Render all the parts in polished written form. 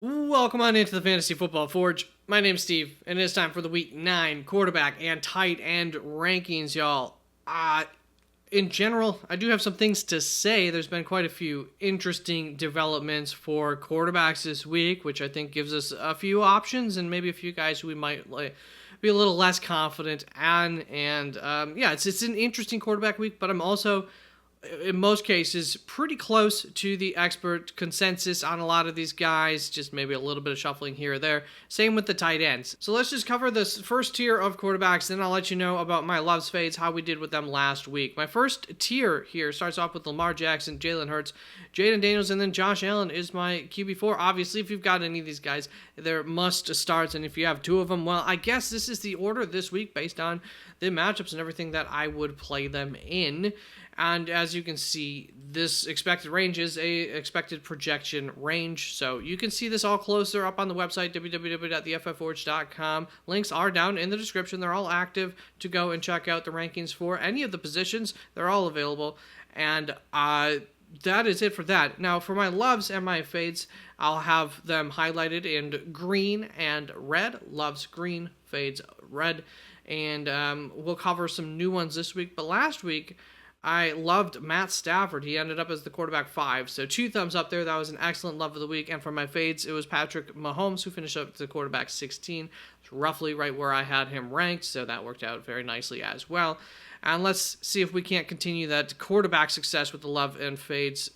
Welcome on into the Fantasy Football Forge. My name's Steve, and it is time for the Week 9 quarterback and tight end rankings, y'all. In general, I do have some things to say. There's been quite a few interesting developments for quarterbacks this week, which I think gives us a few options and maybe a few guys who we might be a little less confident on. And it's an interesting quarterback week, but I'm also in most cases pretty close to the expert consensus on a lot of these guys, just maybe a little bit of shuffling here or there. Same with the tight ends. So let's just cover this first tier of quarterbacks, then I'll let you know about my loves fades, how we did with them last week. My first tier here starts off with Lamar Jackson, Jalen Hurts, Jaden Daniels, and then Josh Allen is my QB4. Obviously, if you've got any of these guys, they're must starts, and if you have two of them, well, I guess this is the order this week based on the matchups and everything that I would play them in. And as you can see, this expected range is a expected projection range. So you can see this all closer up on the website, www.theffforge.com. Links are down in the description. They're all active to go and check out the rankings for any of the positions. They're all available. And that is it for that. Now, for my loves and my fades, I'll have them highlighted in green and red. Loves green, fades red. And we'll cover some new ones this week. But last week, I loved Matt Stafford. He ended up as the quarterback 5. So 2 thumbs up there. That was an excellent love of the week. And for my fades, it was Patrick Mahomes, who finished up the quarterback 16. It's roughly right where I had him ranked. So that worked out very nicely as well. And let's see if we can't continue that quarterback success with the love and fades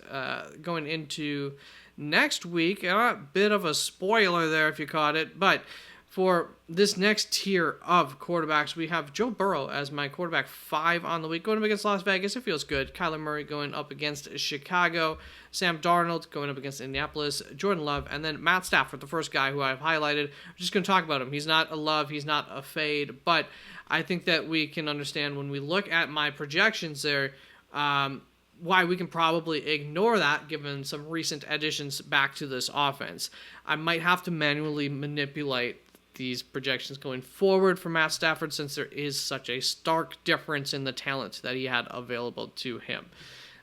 going into next week. A bit of a spoiler there if you caught it. But for this next tier of quarterbacks, we have Joe Burrow as my quarterback 5 on the week. Going up against Las Vegas, it feels good. Kyler Murray going up against Chicago. Sam Darnold going up against Indianapolis. Jordan Love. And then Matt Stafford, the first guy who I've highlighted. I'm just going to talk about him. He's not a love. He's not a fade. But I think that we can understand when we look at my projections there, why we can probably ignore that given some recent additions back to this offense. I might have to manually manipulate these projections going forward for Matt Stafford since there is such a stark difference in the talent that he had available to him.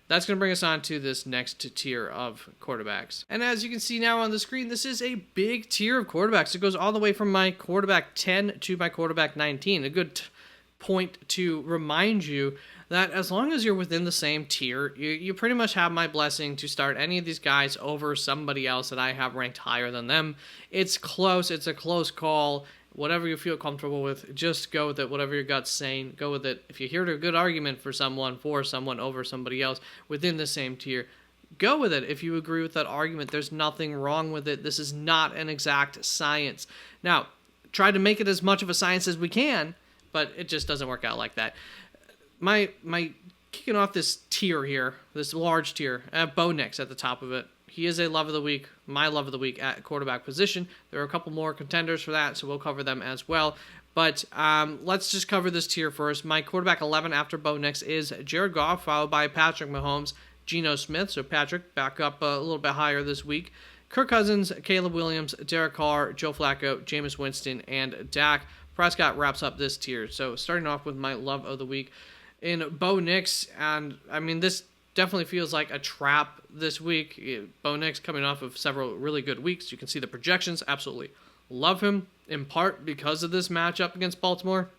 That's going to bring us on to this next tier of quarterbacks. And as you can see now on the screen, this is a big tier of quarterbacks. It goes all the way from my quarterback 10 to my quarterback 19. A good point to remind you that as long as you're within the same tier, you pretty much have my blessing to start any of these guys over somebody else that I have ranked higher than them. It's close. It's a close call. Whatever you feel comfortable with, just go with it. Whatever your gut's saying, go with it. If you hear a good argument for someone over somebody else within the same tier, go with it. If you agree with that argument, there's nothing wrong with it. This is not an exact science. Now, try to make it as much of a science as we can, but it just doesn't work out like that. My kicking off this tier here, this large tier, Bo Nix at the top of it. He is a love of the week, my love of the week at quarterback position. There are a couple more contenders for that, so we'll cover them as well. But let's just cover this tier first. My quarterback 11 after Bo Nix is Jared Goff, followed by Patrick Mahomes, Geno Smith. So Patrick back up a little bit higher this week. Kirk Cousins, Caleb Williams, Derek Carr, Joe Flacco, Jameis Winston, and Dak Prescott wraps up this tier. So starting off with my love of the week in Bo Nix, and I mean this definitely feels like a trap this week. Bo Nix coming off of several really good weeks. You can see the projections. Absolutely love him in part because of this matchup against Baltimore.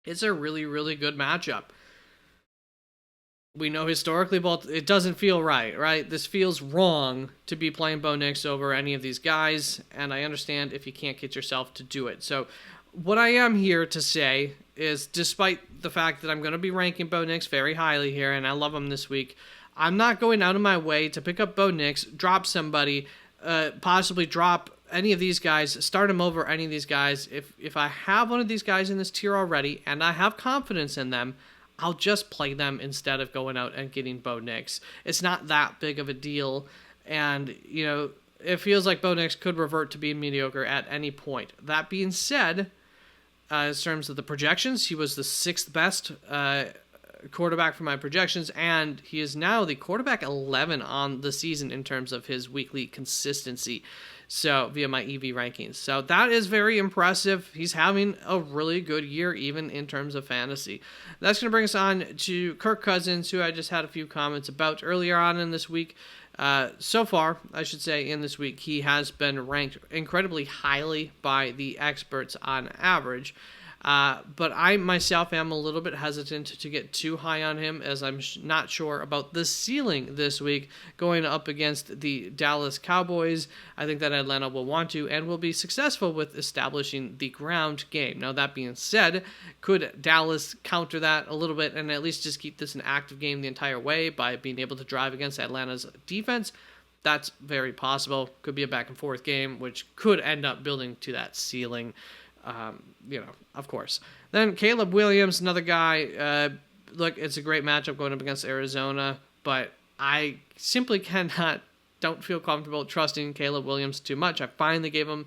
It's a really, really good matchup. We know historically, it doesn't feel right? This feels wrong to be playing Bo Nix over any of these guys, and I understand if you can't get yourself to do it. So what I am here to say is, despite the fact that I'm going to be ranking Bo Nix very highly here, and I love him this week, I'm not going out of my way to pick up Bo Nix, drop somebody, possibly drop any of these guys, start him over any of these guys. If I have one of these guys in this tier already, and I have confidence in them, I'll just play them instead of going out and getting Bo Nix. It's not that big of a deal, and, it feels like Bo Nix could revert to being mediocre at any point. That being said, in terms of the projections, he was the 6th best quarterback for my projections, and he is now the quarterback 11 on the season in terms of his weekly consistency, so via my EV rankings. So that is very impressive. He's having a really good year, even in terms of fantasy. That's going to bring us on to Kirk Cousins, who I just had a few comments about earlier on in this week. So far, I should say, in this week, he has been ranked incredibly highly by the experts on average. But I myself am a little bit hesitant to get too high on him, as I'm not sure about the ceiling this week going up against the Dallas Cowboys. I think that Atlanta will want to and will be successful with establishing the ground game. Now, that being said, could Dallas counter that a little bit and at least just keep this an active game the entire way by being able to drive against Atlanta's defense? That's very possible. Could be a back and forth game, which could end up building to that ceiling. Of course. Then Caleb Williams, another guy. Look, it's a great matchup going up against Arizona, but I simply don't feel comfortable trusting Caleb Williams too much. I finally gave him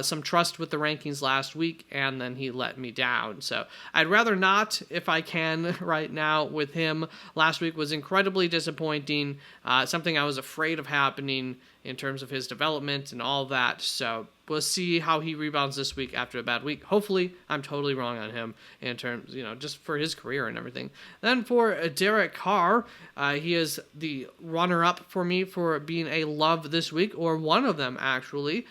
some trust with the rankings last week, and then he let me down. So I'd rather not, if I can, right now with him. Last week was incredibly disappointing, something I was afraid of happening in terms of his development and all that. So we'll see how he rebounds this week after a bad week. Hopefully, I'm totally wrong on him in terms, just for his career and everything. Then for Derek Carr, he is the runner-up for me for being a love this week, or one of them, actually.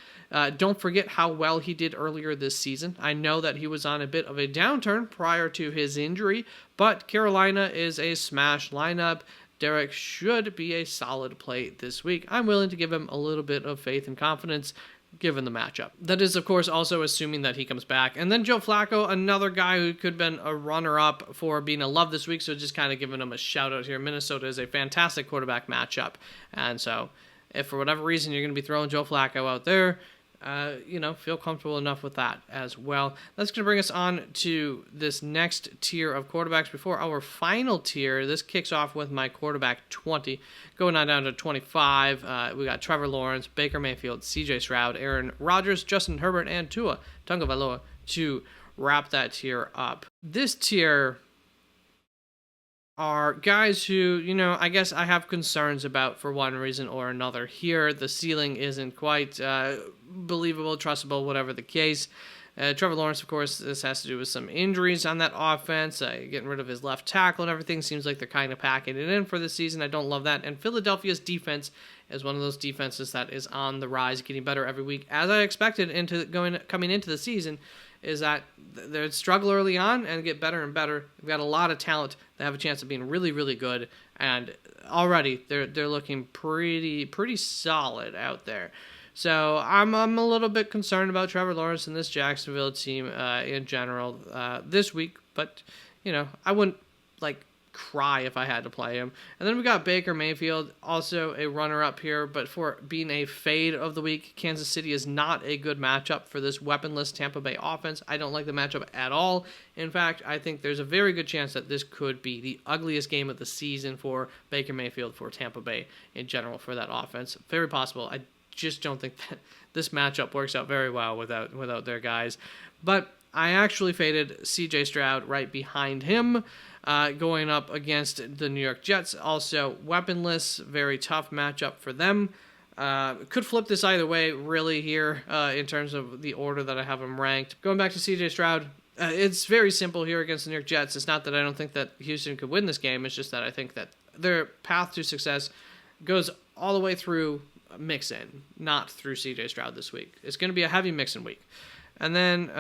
Don't forget how well he did earlier this season. I know that he was on a bit of a downturn prior to his injury, but Carolina is a smash lineup. Derek should be a solid play this week. I'm willing to give him a little bit of faith and confidence given the matchup. That is, of course, also assuming that he comes back. And then Joe Flacco, another guy who could have been a runner-up for being a love this week, so just kind of giving him a shout-out here. Minnesota is a fantastic quarterback matchup. And so if for whatever reason you're going to be throwing Joe Flacco out there, feel comfortable enough with that as well. That's going to bring us on to this next tier of quarterbacks. Before our final tier, this kicks off with my quarterback 20. Going on down to 25, we got Trevor Lawrence, Baker Mayfield, CJ Stroud, Aaron Rodgers, Justin Herbert, and Tua Tagovailoa to wrap that tier up. This tier are guys who, I guess I have concerns about for one reason or another. Here, the ceiling isn't quite believable, trustable, whatever the case. Trevor Lawrence, of course, this has to do with some injuries on that offense, getting rid of his left tackle and everything. Seems like they're kind of packing it in for this season. I don't love that. And Philadelphia's defense is one of those defenses that is on the rise, getting better every week, as I expected coming into the season. Is that they'd struggle early on and get better and better. They've got a lot of talent. They have a chance of being really, really good, and already they're looking pretty solid out there. So I'm a little bit concerned about Trevor Lawrence and this Jacksonville team in general this week, but I wouldn't cry if I had to play him. And then we got Baker Mayfield, also a runner-up here, but for being a fade of the week, Kansas City is not a good matchup for this weaponless Tampa Bay offense. I don't like the matchup at all. In fact, I think there's a very good chance that this could be the ugliest game of the season for Baker Mayfield, for Tampa Bay in general, for that offense. Very possible. I just don't think that this matchup works out very well without their guys. But I actually faded CJ Stroud right behind him, going up against the New York Jets. Also weaponless, very tough matchup for them. Could flip this either way, really, here in terms of the order that I have them ranked. Going back to CJ Stroud, it's very simple here against the New York Jets. It's not that I don't think that Houston could win this game. It's just that I think that their path to success goes all the way through Mixon, not through CJ Stroud this week. It's going to be a heavy Mixon week. And then,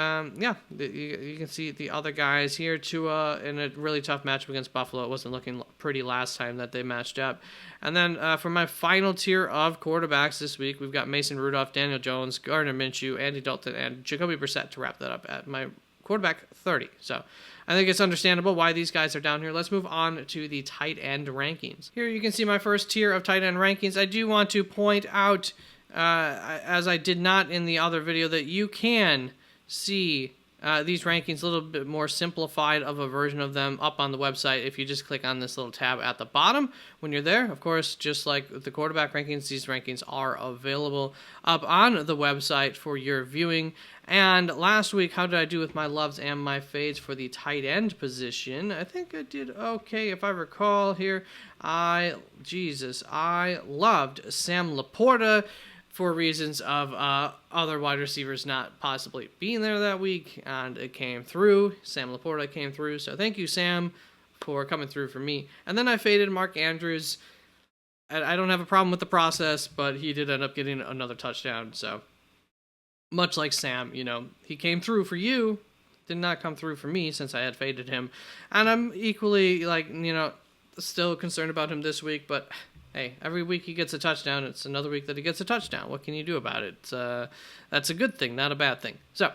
you can see the other guys here. Tua in a really tough matchup against Buffalo. It wasn't looking pretty last time that they matched up. And then for my final tier of quarterbacks this week, we've got Mason Rudolph, Daniel Jones, Gardner Minshew, Andy Dalton, and Jacoby Brissett to wrap that up at my quarterback 30. So I think it's understandable why these guys are down here. Let's move on to the tight end rankings. Here you can see my first tier of tight end rankings. I do want to point out, as I did not in the other video, that you can see these rankings a little bit more simplified of a version of them up on the website if you just click on this little tab at the bottom when you're there. Of course, just like the quarterback rankings, these rankings are available up on the website for your viewing. And last week, how did I do with my loves and my fades for the tight end position? I think I did okay, if I recall here. I loved Sam Laporta for reasons of other wide receivers not possibly being there that week, and it came through. Sam Laporta came through, so thank you, Sam, for coming through for me. And then I faded Mark Andrews. I don't have a problem with the process, but he did end up getting another touchdown. So much like Sam, he came through for you, did not come through for me since I had faded him. And I'm equally, still concerned about him this week, but hey, every week he gets a touchdown. It's another week that he gets a touchdown. What can you do about it? That's a good thing, not a bad thing. So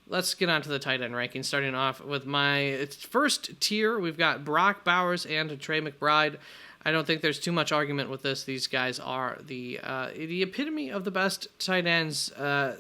let's get on to the tight end ranking, starting off with my first tier. We've got Brock Bowers and Trey McBride. I don't think there's too much argument with this. These guys are the epitome of the best tight ends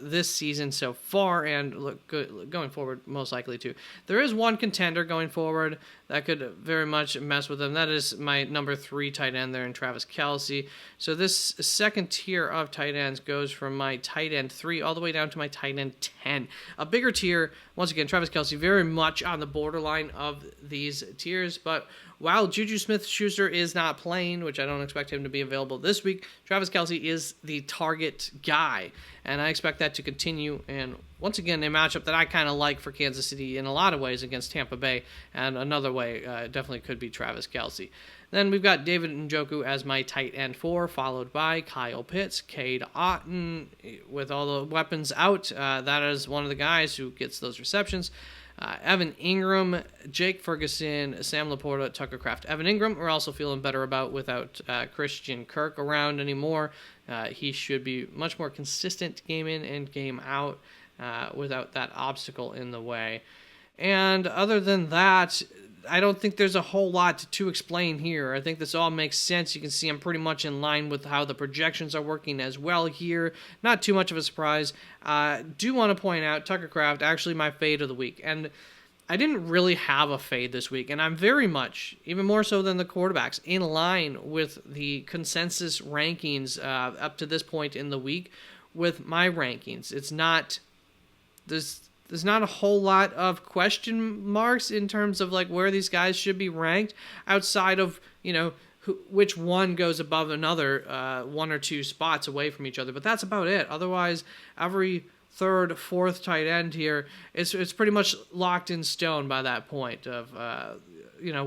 this season so far, and look good going forward, most likely too. There is one contender going forward that could very much mess with them. That is my number 3 tight end there in Travis Kelce. So this second tier of tight ends goes from my tight end 3 all the way down to my tight end 10. A bigger tier, once again, Travis Kelce very much on the borderline of these tiers, but while Juju Smith-Schuster is not playing, which I don't expect him to be available this week, Travis Kelce is the target guy, and I expect that to continue. And once again, a matchup that I kind of like for Kansas City in a lot of ways against Tampa Bay, and another way definitely could be Travis Kelce. Then we've got David Njoku as my tight end 4, followed by Kyle Pitts, Cade Otton. With all the weapons out, that is one of the guys who gets those receptions. Evan Ingram, Jake Ferguson, Sam Laporta, Tucker Kraft. Evan Ingram, we're also feeling better about without Christian Kirk around anymore. He should be much more consistent game in and game out without that obstacle in the way. And other than that, I don't think there's a whole lot to explain here. I think this all makes sense. You can see I'm pretty much in line with how the projections are working as well here. Not too much of a surprise. Do want to point out Tucker Kraft, actually my fade of the week. And I didn't really have a fade this week, and I'm very much, even more so than the quarterbacks, in line with the consensus rankings up to this point in the week with my rankings. It's not... There's not a whole lot of question marks in terms of like where these guys should be ranked outside of, which one goes above another, 1 or 2 spots away from each other. But that's about it. Otherwise, every third, fourth tight end here, it's pretty much locked in stone by that point of,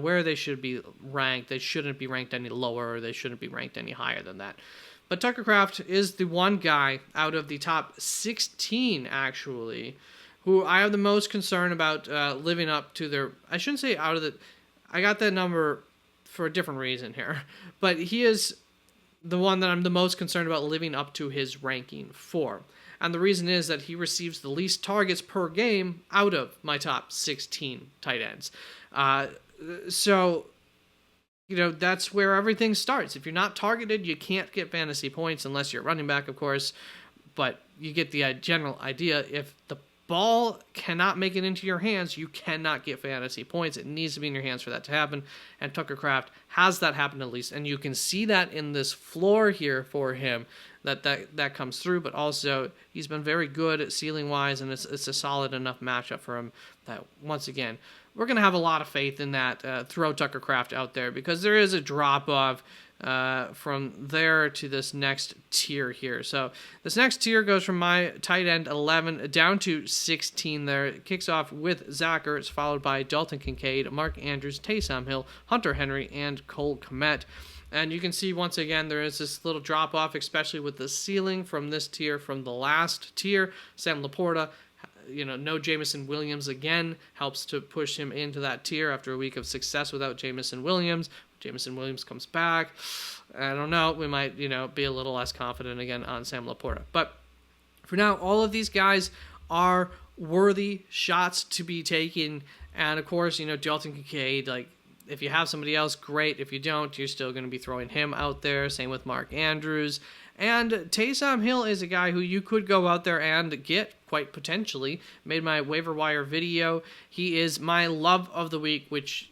where they should be ranked. They shouldn't be ranked any lower, or they shouldn't be ranked any higher than that. But Tucker Kraft is the one guy out of the top 16, actually, who I have the most concern about living up to their... I shouldn't say out of the... I got that number for a different reason here. But he is the one that I'm the most concerned about living up to his ranking for. And the reason is that he receives the least targets per game out of my top 16 tight ends. So, that's where everything starts. If you're not targeted, you can't get fantasy points unless you're running back, of course. But you get the general idea. If the ball cannot make it into your hands, you cannot get fantasy points. It needs to be in your hands for that to happen, and Tucker Kraft has that happen at least, and you can see that in this floor here for him, that comes through, but also he's been very good ceiling-wise, and it's a solid enough matchup for him that, once again, we're going to have a lot of faith in that. Throw Tucker Kraft out there, because there is a drop-off from there to this next tier here. So this next tier goes from my tight end 11 down to 16 there. It kicks off with Zach Ertz, followed by Dalton Kincaid, Mark Andrews, Taysom Hill, Hunter Henry, and Cole Kmet. And you can see once again there is this little drop off, especially with the ceiling from this tier from the last tier. Sam Laporta, no Jameson Williams again, helps to push him into that tier after a week of success without Jameson Williams. Jameson Williams comes back. I don't know. We might, be a little less confident again on Sam Laporta. But for now, all of these guys are worthy shots to be taken. And, of course, Dalton Kincaid, if you have somebody else, great. If you don't, you're still going to be throwing him out there. Same with Mark Andrews. And Taysom Hill is a guy who you could go out there and get, quite potentially. Made my waiver wire video. He is my love of the week, which...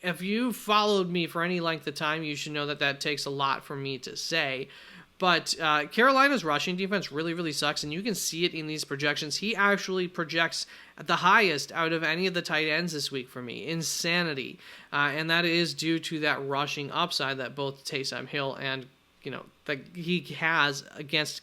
if you followed me for any length of time, you should know that takes a lot for me to say. But Carolina's rushing defense really, really sucks, and you can see it in these projections. He actually projects the highest out of any of the tight ends this week for me. Insanity. And that is due to that rushing upside that both Taysom Hill and, that he has against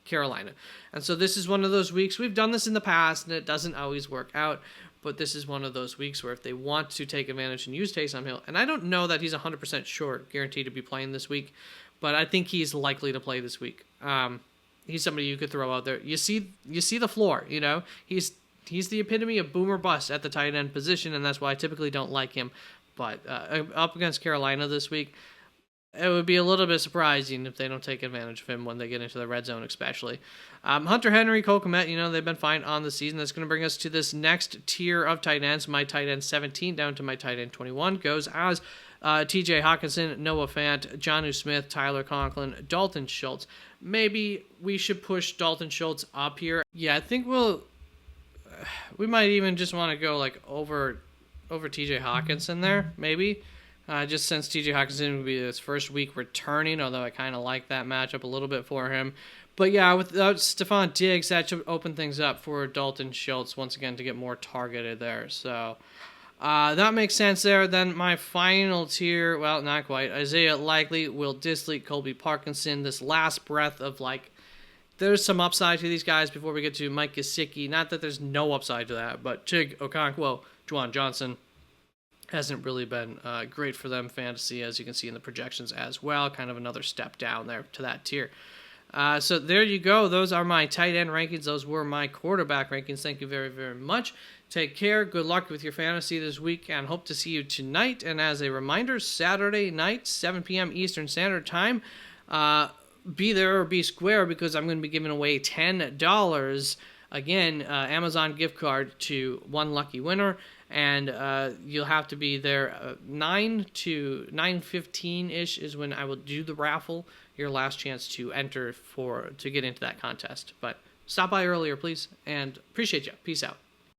Carolina. And so this is one of those weeks. We've done this in the past, and it doesn't always work out. But this is one of those weeks where if they want to take advantage and use Taysom Hill, and I don't know that he's 100% sure guaranteed to be playing this week, but I think he's likely to play this week. He's somebody you could throw out there. You see the floor. He's the epitome of boomer bust at the tight end position, and that's why I typically don't like him. But up against Carolina this week, it would be a little bit surprising if they don't take advantage of him when they get into the red zone, especially. Hunter Henry, Cole Kmet, they've been fine on the season. That's going to bring us to this next tier of tight ends. My tight end 17 down to my tight end 21 goes as TJ Hawkinson, Noah Fant, Jonnu Smith, Tyler Conklin, Dalton Schultz. Maybe we should push Dalton Schultz up here. Yeah, I think we might even just want to go like over TJ Hawkinson there, maybe. Just since TJ Hawkinson would be his first week returning, although I kind of like that matchup a little bit for him. But yeah, without Stephon Diggs, that should open things up for Dalton Schultz once again to get more targeted there. So that makes sense there. Then my final tier, well, not quite. Isaiah Likely, Will Dissly, Colby Parkinson. This last breath of there's some upside to these guys before we get to Mike Gesicki. Not that there's no upside to that, but Chig Okonkwo, Juwan Johnson hasn't really been great for them fantasy, as you can see in the projections as well. Kind of another step down there to that tier. So there you go. Those are my tight end rankings. Those were my quarterback rankings. Thank you very, very much. Take care. Good luck with your fantasy this week, and hope to see you tonight. And as a reminder, Saturday night, 7 p.m. Eastern Standard Time. Be there or be square, because I'm going to be giving away $10. Again, Amazon gift card to one lucky winner. And you'll have to be there 9 to 9:15-ish is when I will do the raffle. Your last chance to enter to get into that contest. But stop by earlier, please, and appreciate you. Peace out.